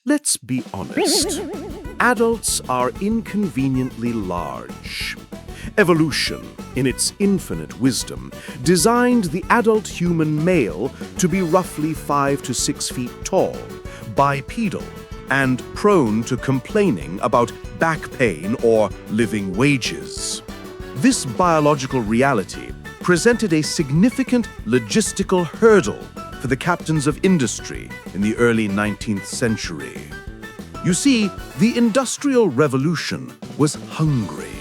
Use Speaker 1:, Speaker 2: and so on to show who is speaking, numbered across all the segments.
Speaker 1: Let's be honest. Adults are inconveniently large. Evolution, in its infinite wisdom, designed the adult human male to be roughly 5 to 6 feet tall, bipedal, and prone to complaining about back pain or living wages. This biological reality presented a significant logistical hurdle for the captains of industry in the early 19th century. You see, the Industrial Revolution was hungry.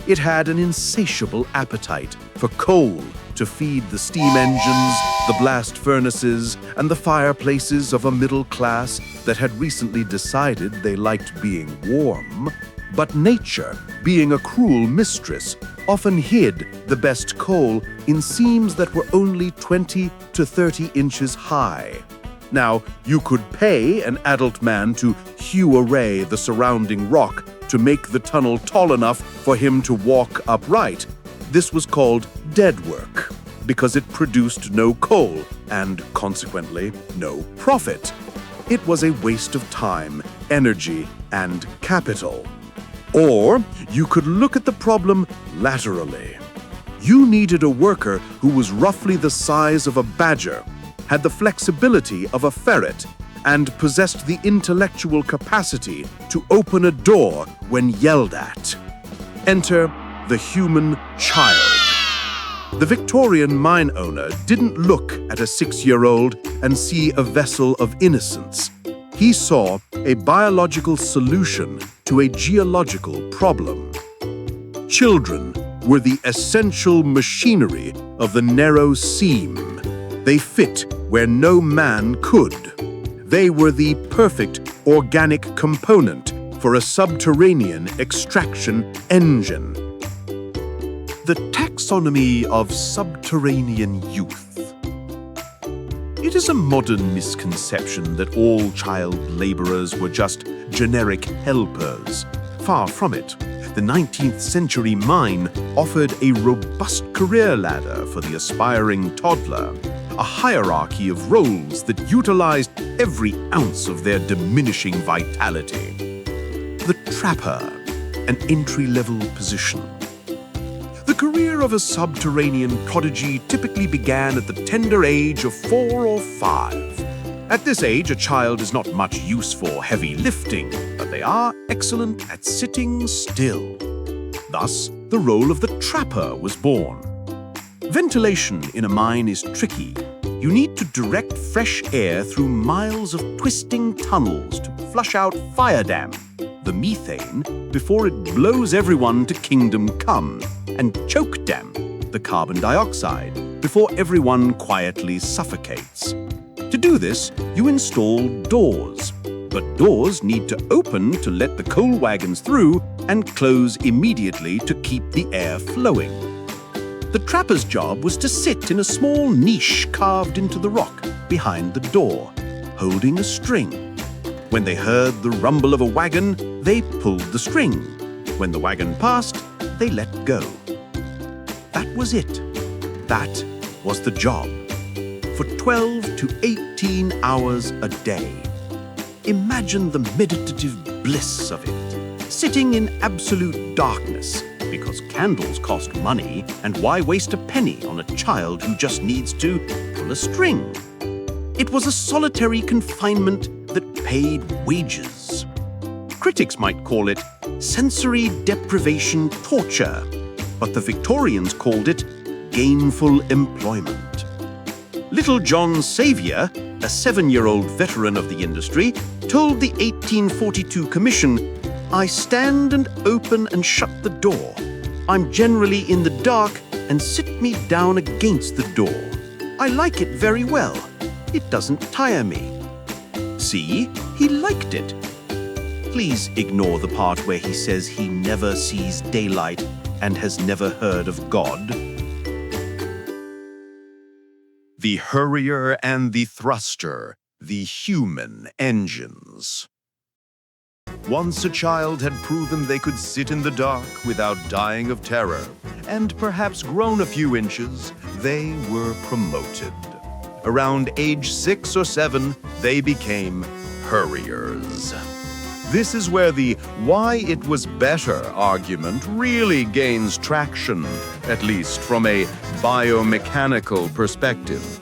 Speaker 1: It had an insatiable appetite for coal to feed the steam engines, the blast furnaces, and the fireplaces of a middle class that had recently decided they liked being warm. But nature, being a cruel mistress, often hid the best coal in seams that were only 20 to 30 inches high. Now, you could pay an adult man to hew away the surrounding rock to make the tunnel tall enough for him to walk upright. This was called dead work, because it produced no coal and, consequently, no profit. It was a waste of time, energy, and capital. Or you could look at the problem laterally. You needed a worker who was roughly the size of a badger, had the flexibility of a ferret, and possessed the intellectual capacity to open a door when yelled at. Enter the human child. The Victorian mine owner didn't look at a 6-year-old and see a vessel of innocence. He saw a biological solution to a geological problem. Children were the essential machinery of the narrow seam. They fit where no man could. They were the perfect organic component for a subterranean extraction engine. The taxonomy of subterranean youth. It is a modern misconception that all child laborers were just generic helpers. Far from it. The 19th century mine offered a robust career ladder for the aspiring toddler, a hierarchy of roles that utilized every ounce of their diminishing vitality. The trapper, an entry-level position. The career of a subterranean prodigy typically began at the tender age of 4 or 5. At this age, a child is not much use for heavy lifting, but they are excellent at sitting still. Thus, the role of the trapper was born. Ventilation in a mine is tricky. You need to direct fresh air through miles of twisting tunnels to flush out fire damp, the methane, before it blows everyone to kingdom come, and choke damp, the carbon dioxide, before everyone quietly suffocates. To do this, you install doors. But doors need to open to let the coal wagons through and close immediately to keep the air flowing. The trapper's job was to sit in a small niche carved into the rock behind the door, holding a string. When they heard the rumble of a wagon, they pulled the string. When the wagon passed, they let go. That was it. That was the job. For 12 to 18 hours a day. Imagine the meditative bliss of it, sitting in absolute darkness, because candles cost money, and why waste a penny on a child who just needs to pull a string? It was a solitary confinement that paid wages. Critics might call it sensory deprivation torture, but the Victorians called it gainful employment. Little John Saviour, a 7-year-old veteran of the industry, told the 1842 Commission, "I stand and open and shut the door. I'm generally in the dark and sit me down against the door. I like it very well. It doesn't tire me." See, he liked it. Please ignore the part where he says he never sees daylight and has never heard of God. The Hurrier and the Thruster, the human engines. Once a child had proven they could sit in the dark without dying of terror, and perhaps grown a few inches, they were promoted. Around age 6 or 7, they became
Speaker 2: Hurriers. This is where the why it was better argument really gains traction, at least from a biomechanical perspective.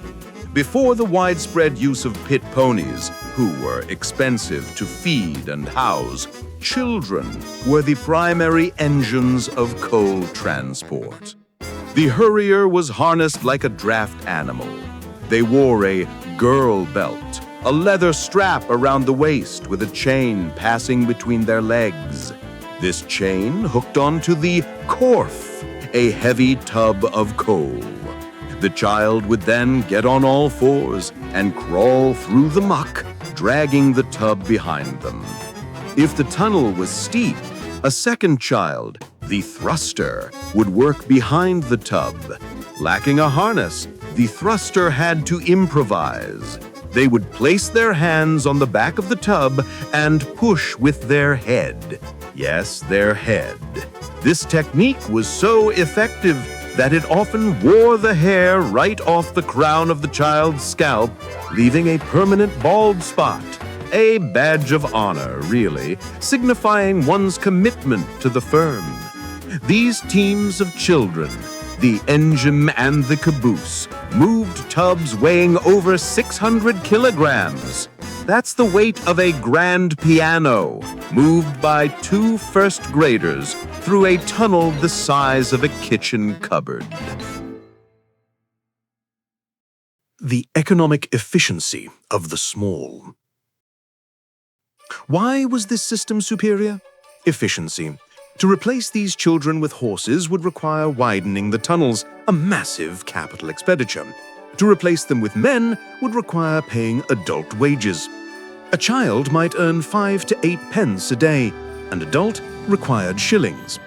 Speaker 2: Before the widespread use of pit ponies, who were expensive to feed and house, children were the primary engines of coal transport. The Hurrier was harnessed like a draft animal. They wore a girl belt, a leather strap around the waist with a chain passing between their legs. This chain hooked onto the corf, a heavy tub of coal. The child would then get on all fours and crawl through the muck, dragging the tub behind them. If the tunnel was steep, a second child, the thruster, would work behind the tub. Lacking a harness, the thruster had to improvise. They would place their hands on the back of the tub and push with their head. Yes, their head. This technique was so effective that it often wore the hair right off the crown of the child's scalp, leaving a permanent bald spot. A badge of honor, really, signifying one's commitment to the firm. These teams of children, the engine and the caboose, moved tubs weighing over 600 kilograms. That's the weight of a grand piano, moved by 2 first graders through a tunnel the size of a kitchen cupboard.
Speaker 1: The economic efficiency of the small. Why was this system superior? Efficiency. To replace these children with horses would require widening the tunnels, a massive capital expenditure. To replace them with men would require paying adult wages. A child might earn 5 to 8 pence a day. An adult required shillings.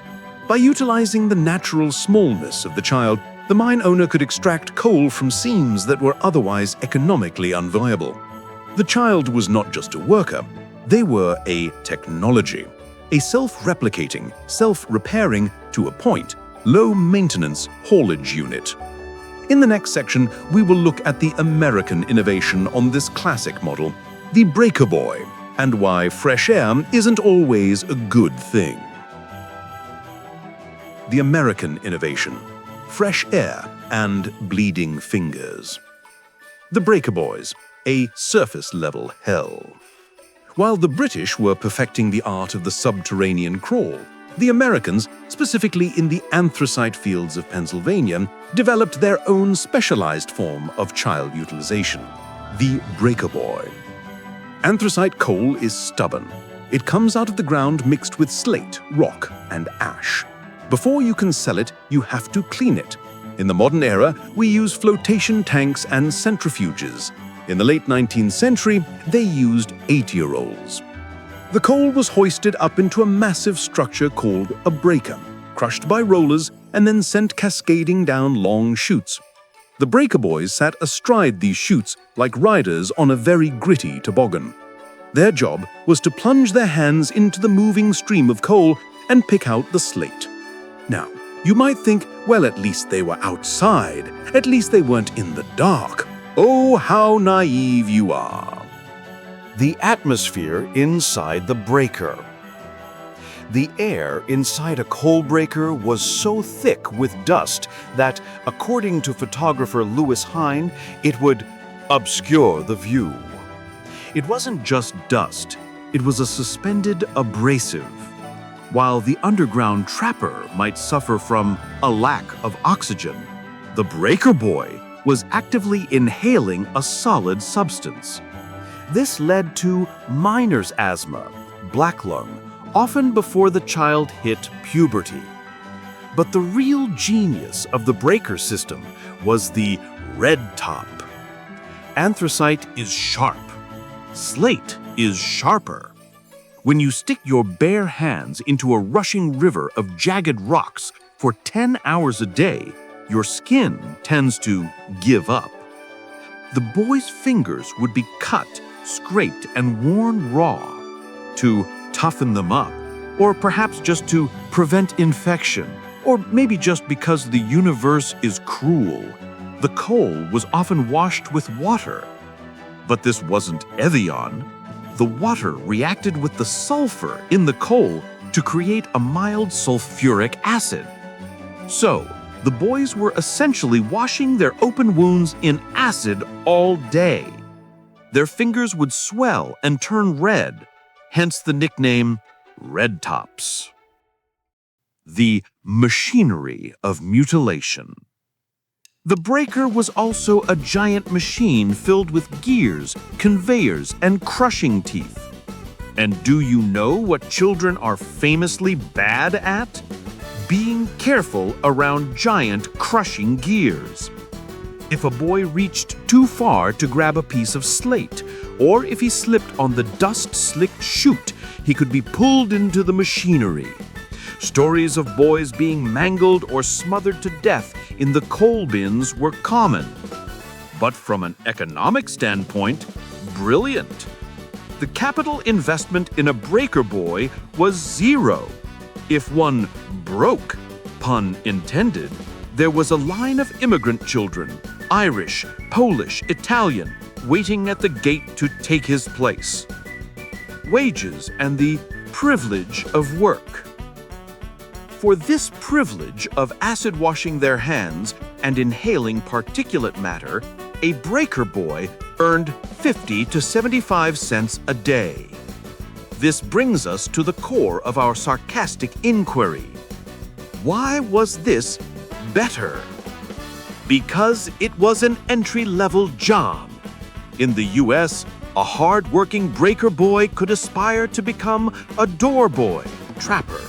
Speaker 1: By utilizing the natural smallness of the child, the mine owner could extract coal from seams that were otherwise economically unviable. The child was not just a worker, they were a technology. A self-replicating, self-repairing, to a point, low-maintenance haulage unit. In the next section, we will look at the American innovation on this classic model, the breaker boy, and why fresh air isn't always a good thing. The American innovation, fresh air and bleeding fingers. The breaker boys, a surface-level hell. While the British were perfecting the art of the subterranean crawl, the Americans, specifically in the anthracite fields of Pennsylvania, developed their own specialized form of child utilization, the breaker boy. Anthracite coal is stubborn. It comes out of the ground mixed with slate, rock, and ash. Before you can sell it, you have to clean it. In the modern era, we use flotation tanks and centrifuges. In the late 19th century, they used 8-year-olds. The coal was hoisted up into a massive structure called a breaker, crushed by rollers and then sent cascading down long chutes. The breaker boys sat astride these chutes like riders on a very gritty toboggan. Their job was to plunge their hands into the moving stream of coal and pick out the slate. Now, you might think, well, at least they were outside. At least they weren't in the dark. Oh, how naive you are.
Speaker 3: The atmosphere inside the breaker. The air inside a coal breaker was so thick with dust that, according to photographer Lewis Hine, it would obscure the view. It wasn't just dust, it was a suspended abrasive. While the underground trapper might suffer from a lack of oxygen, the breaker boy was actively inhaling a solid substance. This led to miner's asthma, black lung, often before the child hit puberty. But the real genius of the breaker system was the red top. Anthracite is sharp. Slate is sharper. When you stick your bare hands into a rushing river of jagged rocks for 10 hours a day, your skin tends to give up. The boy's fingers would be cut, scraped, and worn raw to toughen them up, or perhaps just to prevent infection, or maybe just because the universe is cruel. The coal was often washed with water. But this wasn't Evian.
Speaker 2: the water reacted with the sulfur in the coal to create a mild sulfuric acid. So, the boys were essentially washing their open wounds in acid all day. Their fingers would swell and turn red, hence the nickname Red Tops. The Machinery of Mutilation. The breaker was also a giant machine filled with gears, conveyors, and crushing teeth. And do you know what children are famously bad at? Being careful around giant crushing gears. If a boy reached too far to grab a piece of slate, or if he slipped on the dust-slicked chute, he could be pulled into the machinery. Stories of boys being mangled or smothered to death in the coal bins were common. But from an economic standpoint, brilliant. The capital investment in a breaker boy was zero. If one broke, pun intended, there was a line of immigrant children, Irish, Polish, Italian, waiting at the gate to take his place. Wages and the privilege of work. For this privilege of acid washing their hands and inhaling particulate matter, a breaker boy earned 50 to 75 cents a day. This brings us to the core of our sarcastic inquiry. Why was this better? Because it was an entry-level job. In the US, a hard-working breaker boy could aspire to become a door boy, trapper,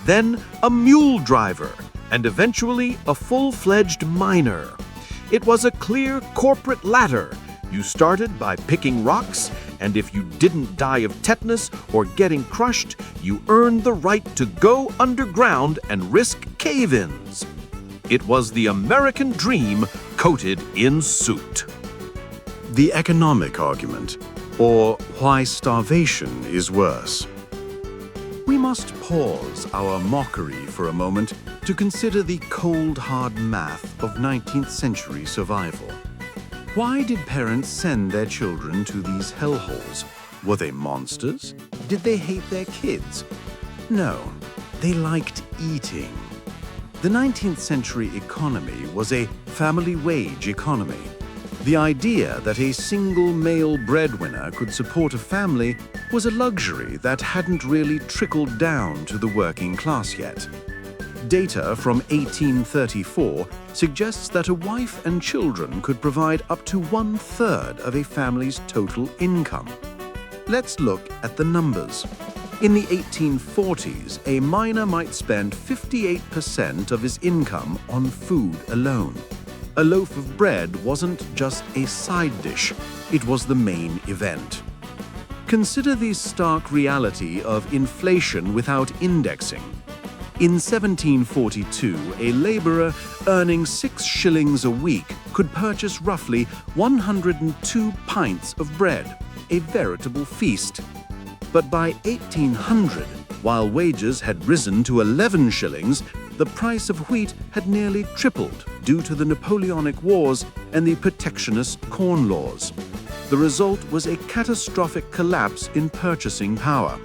Speaker 2: then a mule driver, and eventually a full-fledged miner. It was a clear corporate ladder. You started by picking rocks, and if you didn't die of tetanus or getting crushed, you earned the right to go underground and risk cave-ins. It was the American dream coated in soot.
Speaker 3: The economic argument, or why starvation is worse. We must pause our mockery for a moment to consider the cold, hard math of 19th century survival. Why did parents send their children to these hellholes? Were they monsters? Did they hate their kids? No, they liked eating. The 19th century economy was a family wage economy. The idea that a single male breadwinner could support a family was a luxury that hadn't really trickled down to the working class yet. Data from 1834 suggests that a wife and children could provide up to 1/3 of a family's total income. Let's look at the numbers. In the 1840s, a miner might spend 58% of his income on food alone. A loaf of bread wasn't just a side dish, it was the main event. Consider the stark reality of inflation without indexing. In 1742, a laborer earning 6 shillings a week could purchase roughly 102 pints of bread, a veritable feast. But by 1800, while wages had risen to 11 shillings, the price of wheat had nearly tripled due to the Napoleonic Wars and the protectionist corn laws. The result was a catastrophic collapse in purchasing power.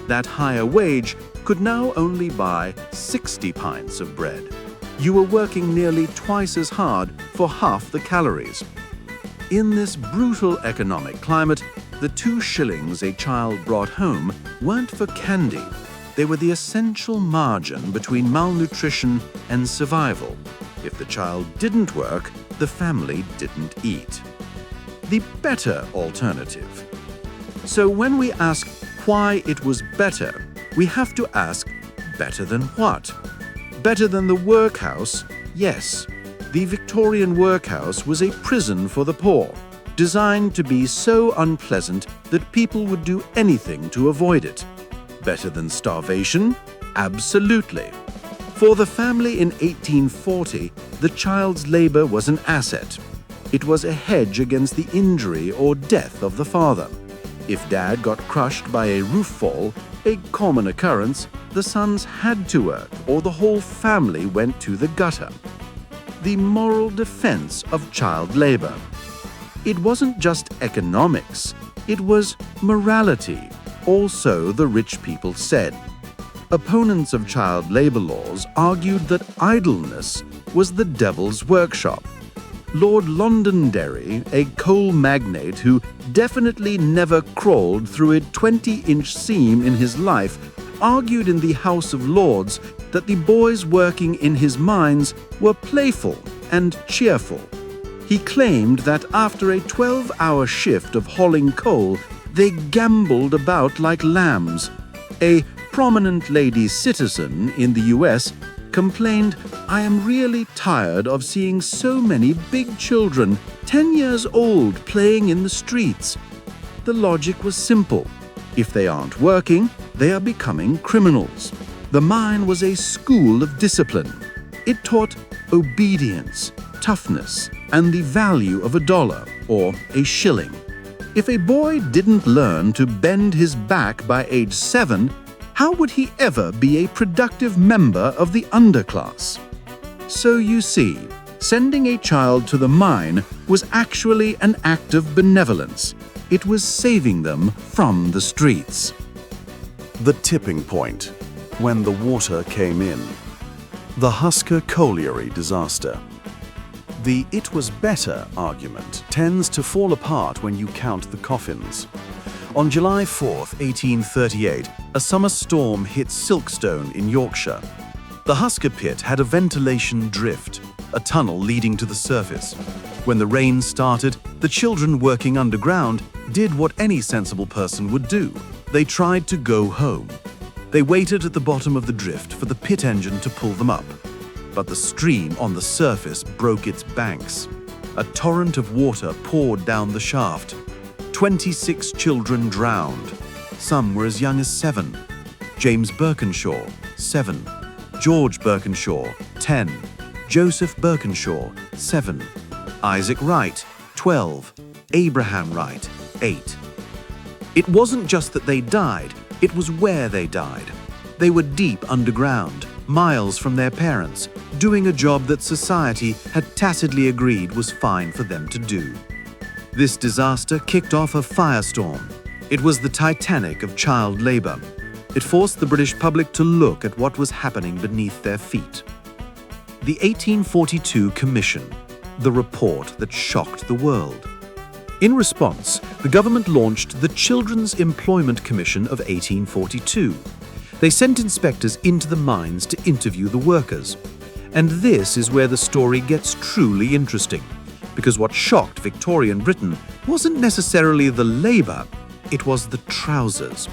Speaker 3: That higher wage could now only buy 60 pints of bread. You were working nearly twice as hard for half the calories. In this brutal economic climate, the 2 shillings a child brought home weren't for candy. They were the essential margin between malnutrition and survival. If the child didn't work, the family didn't eat. The better alternative. So when we ask why it was better, we have to ask, better than what? Better than the workhouse? Yes. The Victorian workhouse was a prison for the poor, designed to be so unpleasant that people would do anything to avoid it. Better than starvation? Absolutely. For the family in 1840, the child's labor was an asset. It was a hedge against the injury or death of the father. If dad got crushed by a roof fall, a common occurrence, the sons had to work or the whole family went to the gutter. The moral defense of child labor. It wasn't just economics,
Speaker 2: It was morality, also the rich people said. Opponents of child labor laws argued that idleness was the devil's workshop. Lord Londonderry, a coal magnate who definitely never crawled through a 20-inch seam in his life, argued in the House of Lords that the boys working in his mines were playful and cheerful. He claimed that after a 12-hour shift of hauling coal, they gamboled about like lambs. A prominent lady citizen in the US complained, "I am really tired of seeing so many big children, 10 years old, playing in the streets." The logic was simple. If they aren't working, they are becoming criminals. The mine was a school of discipline. It taught obedience, toughness, and the value of $1 or a shilling. If a boy didn't learn to bend his back by age 7, how would he ever be a productive member of the underclass? So you see, sending a child to the mine was actually an act of benevolence. It was saving them from the streets.
Speaker 3: The tipping point, when the water came in. The Husker colliery disaster. The "it was better" argument tends to fall apart when you count the coffins. On July 4, 1838, a summer storm hit Silkstone in Yorkshire. The Husker pit had a ventilation drift, a tunnel leading to the surface. When the rain started, the children working underground did what any sensible person would do. They tried to go home. They waited at the bottom of the drift for the pit engine to pull them up. But the stream on the surface broke its banks. A torrent of water poured down the shaft. 26 children drowned. Some were as young as 7. James Birkinshaw, 7. George Birkinshaw, 10. Joseph Birkinshaw, 7. Isaac Wright, 12. Abraham Wright, 8. It wasn't just that they died, it was where they died. They were deep underground, miles from their parents, doing a job that society had tacitly agreed was fine for them to do. This disaster kicked off a firestorm. It was the Titanic of child labor. It forced the British public to look at what was happening beneath their feet. The 1842 Commission, the report that shocked the world. In response, the government launched the Children's Employment Commission of 1842. They sent inspectors into the mines to interview the workers. And this is where the story gets truly interesting, because what shocked Victorian Britain wasn't necessarily the labor, it was the trousers.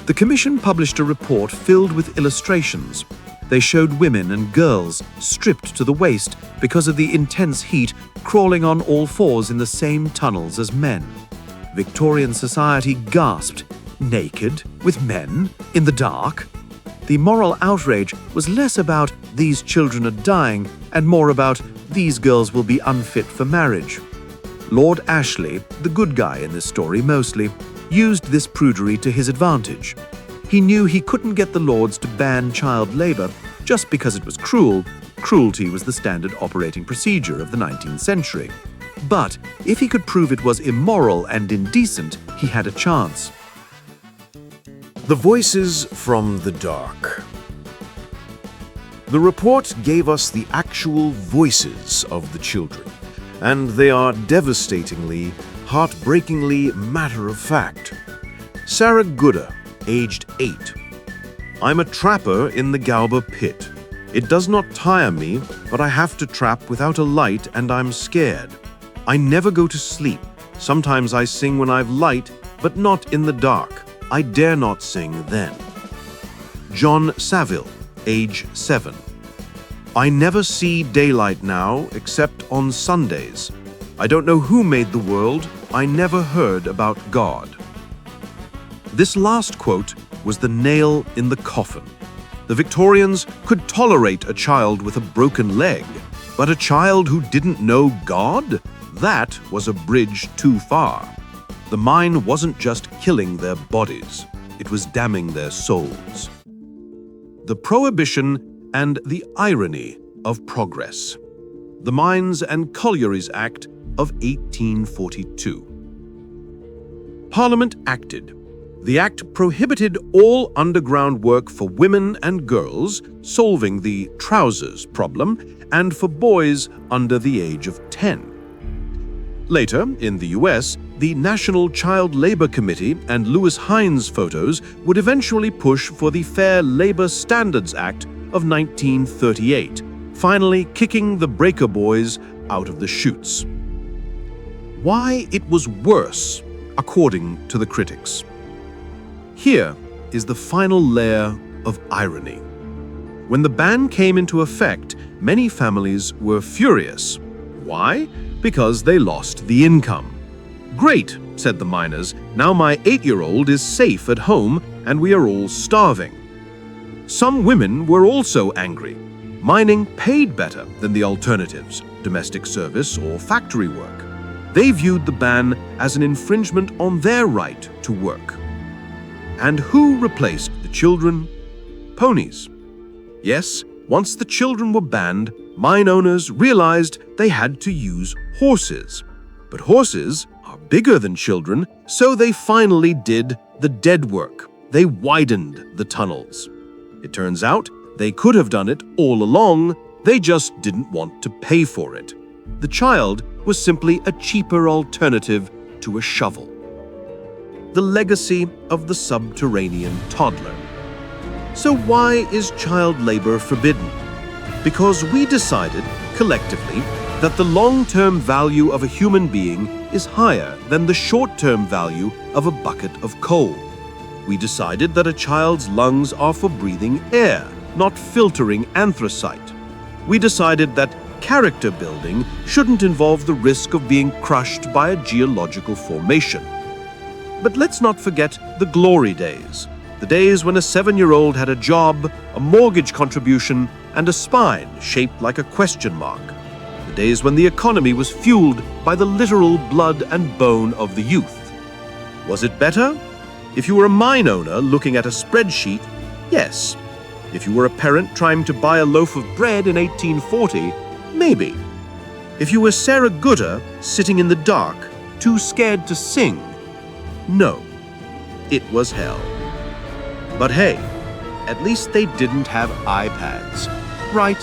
Speaker 3: The Commission published a report filled with illustrations. They showed women and girls stripped to the waist because of the intense heat, crawling on all fours in the same tunnels as men. Victorian society gasped, naked, with men, in the dark? The moral outrage was less about "these children are dying" and more about "these girls will be unfit for marriage." Lord Ashley, the good guy in this story mostly, used this prudery to his advantage. He knew he couldn't get the Lords to ban child labor just because it was cruel. Cruelty was the standard operating procedure of the 19th century. But if he could prove it was immoral and indecent, he had a chance.
Speaker 1: The Voices from the Dark. The report gave us the actual voices of the children, and they are devastatingly, heartbreakingly matter-of-fact. Sarah Gooder, aged 8. I'm a trapper in the Galba pit. It does not tire me, but I have to trap without a light and I'm scared. I never go to sleep. Sometimes I sing when I've light, but not in the dark. I dare not sing then. John Saville, age 7. I never see daylight now except on Sundays. I don't know who made the world. I never heard about God. This last quote was the nail in the coffin. The Victorians could tolerate a child with a broken leg, but a child who didn't know God? That was a bridge too far. The mine wasn't just killing their bodies, it was damning their souls. The Prohibition and the Irony of Progress. The Mines and Collieries Act of 1842. Parliament acted. The Act prohibited all underground work for women and girls, solving the trousers problem, and for boys under the age of 10. Later, in the US, the National Child Labor Committee and Lewis Hines photos would eventually push for the Fair Labor Standards Act of 1938, finally kicking the breaker boys out of the chutes. Why it was worse, according to the critics. Here is the final layer of irony. When the ban came into effect, many families were furious. Why? Because they lost the income. "Great," said the miners, "now my 8-year-old is safe at home and we are all starving." Some women were also angry. Mining paid better than the alternatives, domestic service or factory work. They viewed the ban as an infringement on their right to work. And who replaced the children? Ponies. Yes, once the children were banned, mine owners realized they had to use horses. But horses are bigger than children, so they finally did the dead work. They widened the tunnels. It turns out they could have done it all along, they just didn't want to pay for it. The child was simply a cheaper alternative to a shovel. The legacy of the subterranean toddler. So why is child labor forbidden? Because we decided, collectively, that the long-term value of a human being is higher than the short-term value of a bucket of coal. We decided that a child's lungs are for breathing air, not filtering anthracite. We decided that character building shouldn't involve the risk of being crushed by a geological formation. But let's not forget the glory days. The days when a 7-year-old had a job, a mortgage contribution, and a spine shaped like a question mark. The days when the economy was fueled by the literal blood and bone of the youth. Was it better? If you were a mine owner looking at a spreadsheet, yes. If you were a parent trying to buy a loaf of bread in 1840, maybe. If you were Sarah Gooder sitting in the dark, too scared to sing, no. It was hell. But hey, at least they didn't have iPads, right?